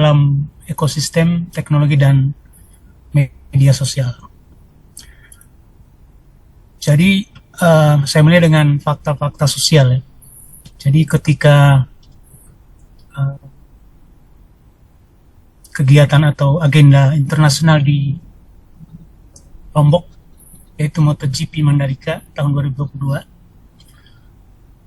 dalam ekosistem teknologi dan media sosial. Jadi saya mulai dengan fakta-fakta sosial ya. Jadi ketika kegiatan atau agenda internasional di Lombok, yaitu MotoGP Mandalika tahun 2022,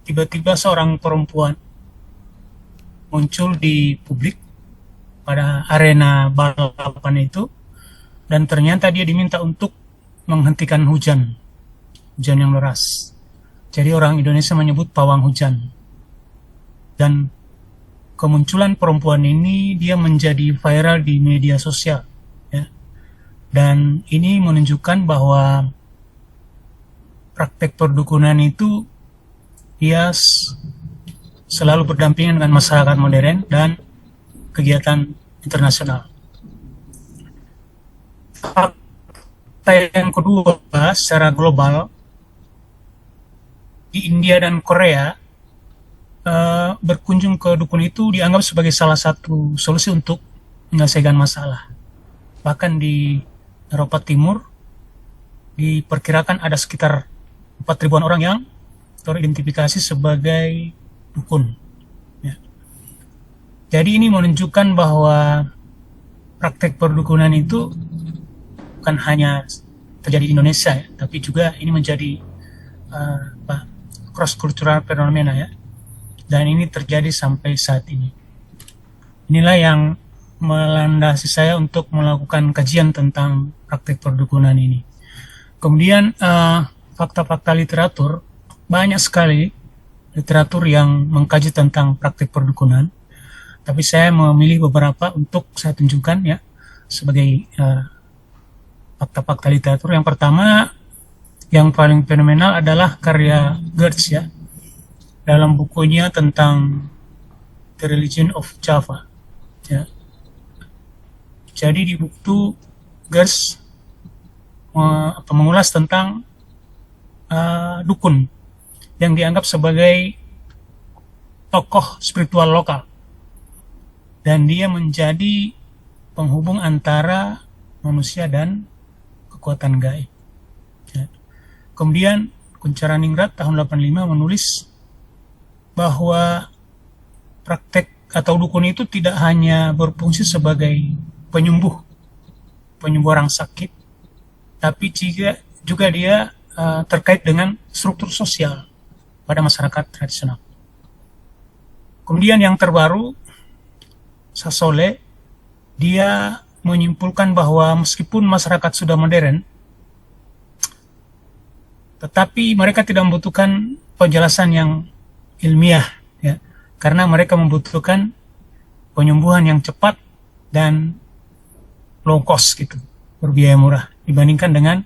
tiba-tiba seorang perempuan muncul di publik pada arena balapan itu, dan ternyata dia diminta untuk menghentikan hujan yang deras. Jadi orang Indonesia menyebut pawang hujan. Dan kemunculan perempuan ini dia menjadi viral di media sosial ya. Dan ini menunjukkan bahwa praktek perdukunan itu dia selalu berdampingan dengan masyarakat modern dan kegiatan internasional. Fakta yang kedua, secara global di India dan Korea, berkunjung ke dukun itu dianggap sebagai salah satu solusi untuk menyelesaikan masalah. Bahkan di Eropa Timur diperkirakan ada sekitar 4.000-an orang yang teridentifikasi sebagai dukun. Ya. Jadi ini menunjukkan bahwa praktek perdukunan itu bukan hanya terjadi di Indonesia, ya, tapi juga ini menjadi cross-cultural fenomena ya. Dan ini terjadi sampai saat ini. Inilah yang melandasi saya untuk melakukan kajian tentang praktek perdukunan ini. Kemudian fakta-fakta literatur, banyak sekali literatur yang mengkaji tentang praktek perdukunan, tapi saya memilih beberapa untuk saya tunjukkan ya sebagai fakta-fakta literatur. Yang pertama, yang paling fenomenal adalah karya Geertz ya, dalam bukunya tentang The Religion of Java. Ya. Jadi di buku Geertz mengulas tentang dukun yang dianggap sebagai tokoh spiritual lokal, dan dia menjadi penghubung antara manusia dan kekuatan gaib. Ya. Kemudian Kuncharaningrat tahun 85 menulis bahwa praktek atau dukun itu tidak hanya berfungsi sebagai penyembuh orang sakit, tapi juga dia terkait dengan struktur sosial pada masyarakat tradisional. Kemudian yang terbaru, Sasole, dia menyimpulkan bahwa meskipun masyarakat sudah modern, tetapi mereka tidak membutuhkan penjelasan yang ilmiah ya, karena mereka membutuhkan penyembuhan yang cepat dan low cost gitu, berbiaya murah dibandingkan dengan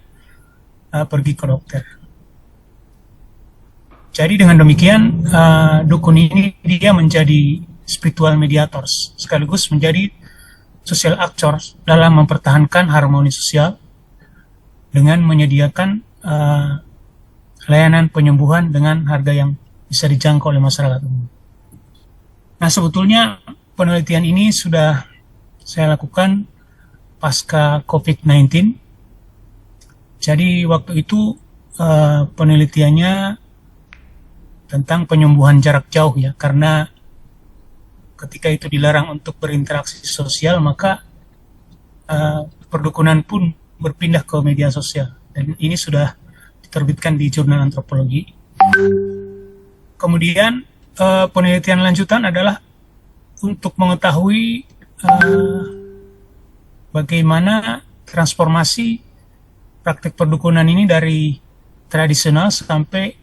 pergi ke dokter. Jadi dengan demikian dukun ini dia menjadi spiritual mediators sekaligus menjadi social actor dalam mempertahankan harmoni sosial dengan menyediakan layanan penyembuhan dengan harga yang bisa dijangkau oleh masyarakat umum. Nah, sebetulnya penelitian ini sudah saya lakukan pasca COVID-19. Jadi waktu itu penelitiannya tentang penyembuhan jarak jauh ya, karena ketika itu dilarang untuk berinteraksi sosial, maka perdukunan pun berpindah ke media sosial, dan ini sudah diterbitkan di jurnal antropologi. Kemudian penelitian lanjutan adalah untuk mengetahui bagaimana transformasi praktik perdukunan ini dari tradisional sampai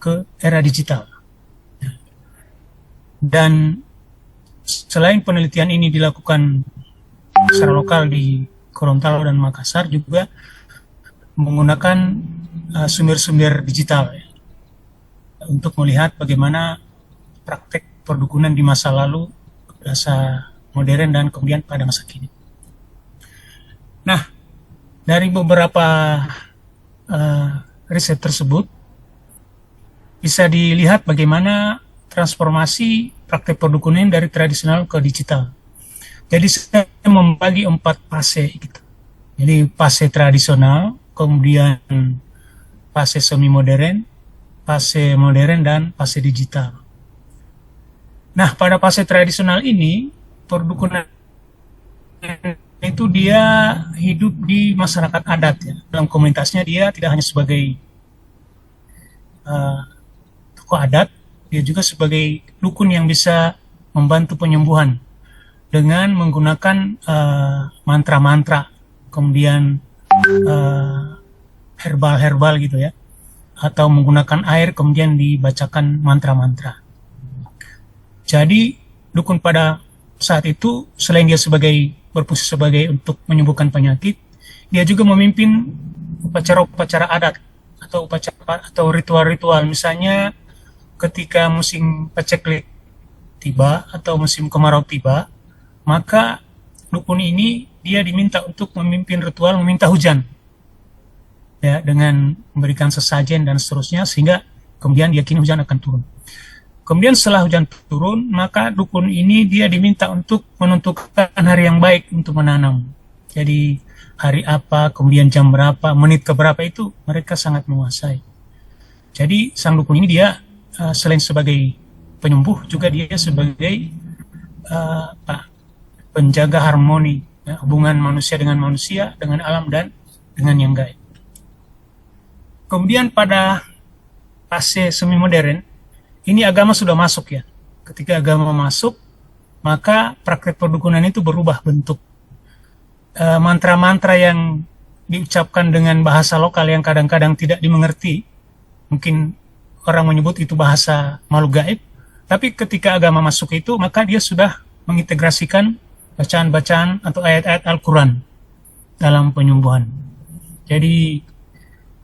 ke era digital. Dan selain penelitian ini dilakukan secara lokal di Gorontalo dan Makassar, juga menggunakan sumber-sumber digital ya, untuk melihat bagaimana praktek perdukunan di masa lalu, masa modern, dan kemudian pada masa kini. Nah, dari beberapa riset tersebut bisa dilihat bagaimana transformasi praktek perdukunan dari tradisional ke digital. Jadi saya membagi 4 fase gitu. Jadi fase tradisional, kemudian fase semi modern, fase modern, dan fase digital. Nah, pada fase tradisional ini, perdukunan itu dia hidup di masyarakat adat ya. Dalam komunitasnya dia tidak hanya sebagai tokoh adat, dia juga sebagai dukun yang bisa membantu penyembuhan dengan menggunakan mantra-mantra, kemudian herbal-herbal gitu ya, atau menggunakan air kemudian dibacakan mantra-mantra. Jadi dukun pada saat itu selain dia berfungsi sebagai untuk menyembuhkan penyakit, dia juga memimpin upacara-upacara adat atau upacara atau ritual-ritual. Misalnya ketika musim paceklik tiba atau musim kemarau tiba, maka dukun ini dia diminta untuk memimpin ritual meminta hujan, ya, dengan memberikan sesajen dan seterusnya, sehingga kemudian diyakini hujan akan turun. Kemudian setelah hujan turun, maka dukun ini dia diminta untuk menentukan hari yang baik untuk menanam. Jadi hari apa, kemudian jam berapa, menit keberapa, itu mereka sangat menguasai. Jadi sang dukun ini dia selain sebagai penyembuh, juga dia sebagai penjaga harmoni ya, hubungan manusia, dengan alam, dan dengan yang gaib. Kemudian pada fase semi modern, ini agama sudah masuk ya. Ketika agama masuk, maka praktek perdukunan itu berubah bentuk. Mantra-mantra yang diucapkan dengan bahasa lokal yang kadang-kadang tidak dimengerti, mungkin orang menyebut itu bahasa makhluk gaib, tapi ketika agama masuk itu, maka dia sudah mengintegrasikan bacaan-bacaan atau ayat-ayat Al-Quran dalam penyembuhan. Jadi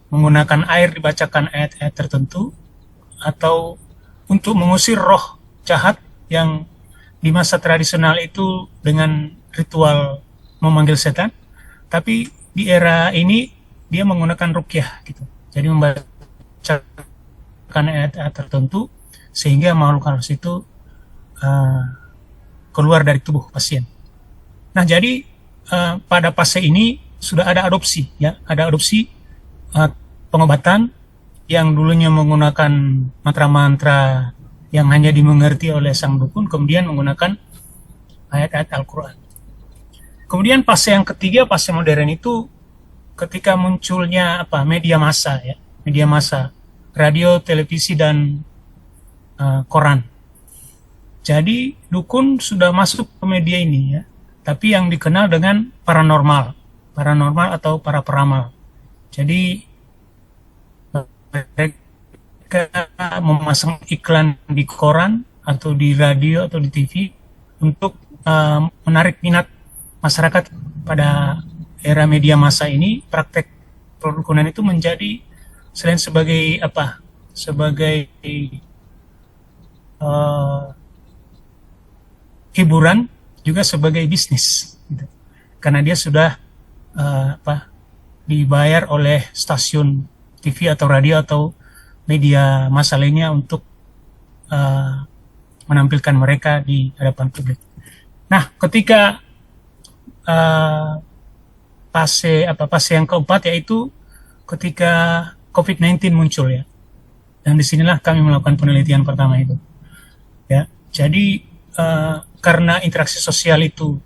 menggunakan air dibacakan ayat-ayat tertentu, atau untuk mengusir roh jahat yang di masa tradisional itu dengan ritual memanggil setan. Tapi di era ini dia menggunakan ruqyah gitu. Jadi membacakan ayat-ayat tertentu sehingga makhluk halus itu keluar dari tubuh pasien. Nah, jadi pada fase ini sudah ada adopsi ya, ada adopsi pengobatan yang dulunya menggunakan mantra-mantra yang hanya dimengerti oleh sang dukun, kemudian menggunakan ayat-ayat Al-Quran. Kemudian fase yang ketiga, fase modern itu ketika munculnya media massa ya, media massa, radio, televisi, dan koran. Jadi dukun sudah masuk ke media ini ya, tapi yang dikenal dengan paranormal atau para peramal. Jadi mereka memasang iklan di koran atau di radio atau di TV untuk menarik minat masyarakat. Pada era media massa ini, praktek perdukunan itu menjadi selain sebagai hiburan, juga sebagai bisnis gitu. Karena dia sudah dibayar oleh stasiun TV atau radio atau media massa lainnya untuk menampilkan mereka di hadapan publik. Nah, ketika fase yang keempat, yaitu ketika COVID-19 muncul ya, dan disinilah kami melakukan penelitian pertama itu ya. Jadi karena interaksi sosial itu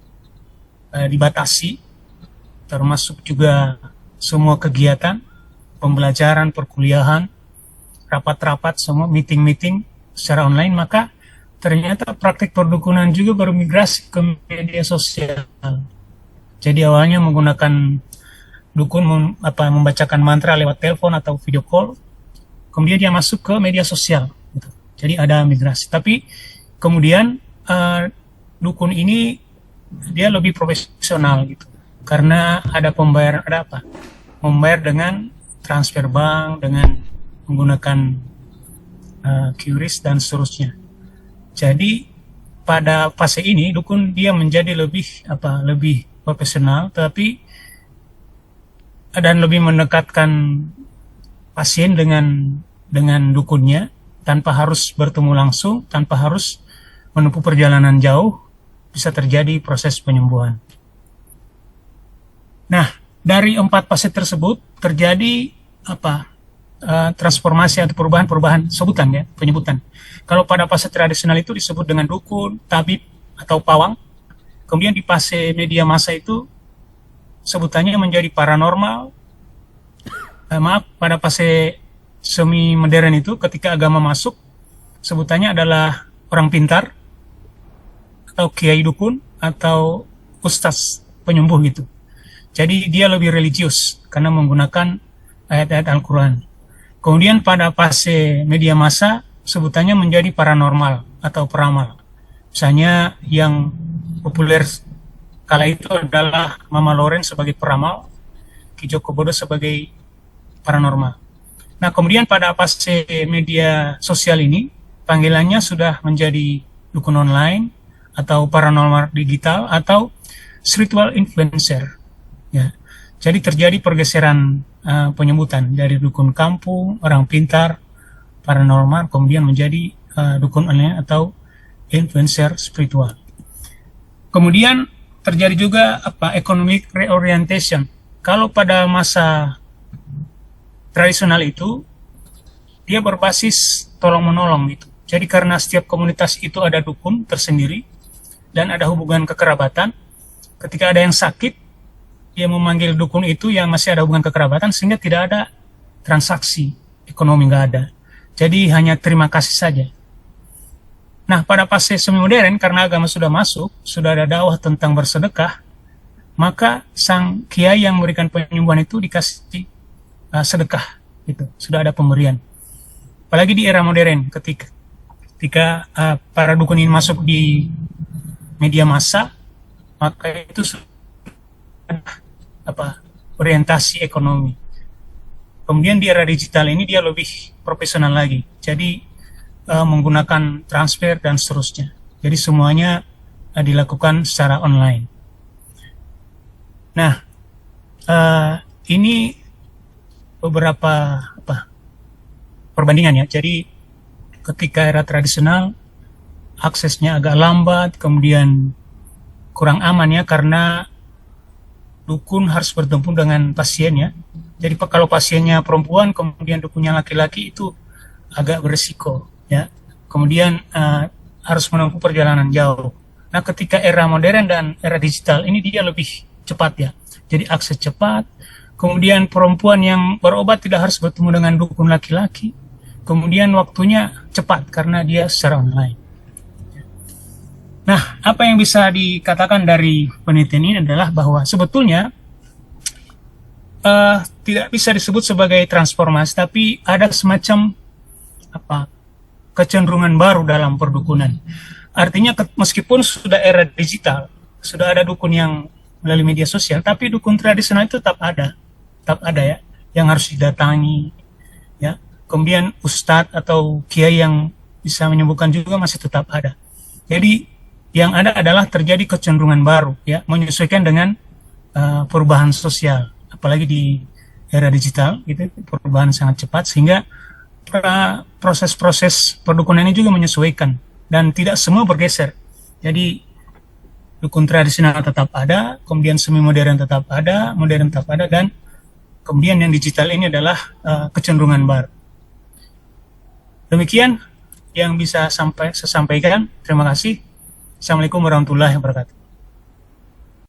dibatasi, termasuk juga semua kegiatan pembelajaran, perkuliahan, rapat-rapat, semua meeting-meeting secara online, maka ternyata praktik perdukunan juga bermigrasi ke media sosial. Jadi awalnya menggunakan dukun membacakan mantra lewat telepon atau video call, kemudian dia masuk ke media sosial gitu. Jadi ada migrasi. Tapi kemudian dukun ini dia lebih profesional gitu, karena ada pembayaran, membayar dengan transfer bank, dengan menggunakan QRIS dan seterusnya. Jadi pada fase ini dukun dia menjadi lebih profesional, tapi dan lebih mendekatkan pasien dengan dukunnya, tanpa harus bertemu langsung, tanpa harus menempuh perjalanan jauh, bisa terjadi proses penyembuhan. Nah, dari 4 fase tersebut terjadi transformasi atau perubahan-perubahan sebutan ya, penyebutan. Kalau pada fase tradisional itu disebut dengan dukun, tabib atau pawang. Kemudian di fase media massa itu sebutannya menjadi paranormal. Pada fase semi modern itu ketika agama masuk sebutannya adalah orang pintar atau kiai dukun atau ustaz penyembuh gitu. Jadi dia lebih religius karena menggunakan ayat-ayat Al-Quran. Kemudian pada fase media massa sebutannya menjadi paranormal atau peramal. Misalnya yang populer kala itu adalah Mama Loren sebagai peramal, Ki Joko Bodo sebagai paranormal. Nah, kemudian pada fase media sosial ini panggilannya sudah menjadi dukun online atau paranormal digital atau spiritual influencer. Ya, jadi terjadi pergeseran penyebutan dari dukun kampung, orang pintar, paranormal, kemudian menjadi dukun online atau influencer spiritual. Kemudian terjadi juga economic reorientation. Kalau pada masa tradisional itu dia berbasis tolong menolong gitu. Jadi karena setiap komunitas itu ada dukun tersendiri dan ada hubungan kekerabatan, ketika ada yang sakit dia memanggil dukun itu yang masih ada hubungan kekerabatan sehingga tidak ada transaksi ekonomi, nggak ada. Jadi hanya terima kasih saja. Nah, pada fase semi modern karena agama sudah masuk, sudah ada dakwah tentang bersedekah, maka sang kiai yang memberikan penyembuhan itu dikasih sedekah gitu, sudah ada pemberian. Apalagi di era modern ketika para dukun ini masuk di media massa, maka itu orientasi ekonomi. Kemudian di era digital ini dia lebih profesional lagi. Jadi menggunakan transfer dan seterusnya. Jadi semuanya dilakukan secara online. Nah, ini beberapa perbandingan ya. Jadi ketika era tradisional aksesnya agak lambat, kemudian kurang aman ya karena dukun harus bertemu dengan pasiennya. Jadi kalau pasiennya perempuan kemudian dukunnya laki-laki itu agak berisiko ya. Kemudian harus menempuh perjalanan jauh. Nah, ketika era modern dan era digital ini dia lebih cepat ya. Jadi akses cepat. Kemudian perempuan yang berobat tidak harus bertemu dengan dukun laki-laki. Kemudian waktunya cepat karena dia secara online. Nah, apa yang bisa dikatakan dari penelitian ini adalah bahwa sebetulnya tidak bisa disebut sebagai transformasi, tapi ada semacam kecenderungan baru dalam perdukunan. Artinya meskipun sudah era digital, sudah ada dukun yang melalui media sosial, tapi dukun tradisional itu tetap ada ya, yang harus didatangi, ya. Kemudian ustadz atau kiai yang bisa menyembuhkan juga masih tetap ada. Jadi yang ada adalah terjadi kecenderungan baru ya, menyesuaikan dengan perubahan sosial, apalagi di era digital gitu, perubahan sangat cepat sehingga proses-proses perdukunan ini juga menyesuaikan dan tidak semua bergeser. Jadi dukun tradisional tetap ada, kemudian semi modern tetap ada, modern tetap ada, dan kemudian yang digital ini adalah kecenderungan baru. Demikian yang bisa saya sampaikan. Terima kasih. Assalamualaikum warahmatullahi wabarakatuh.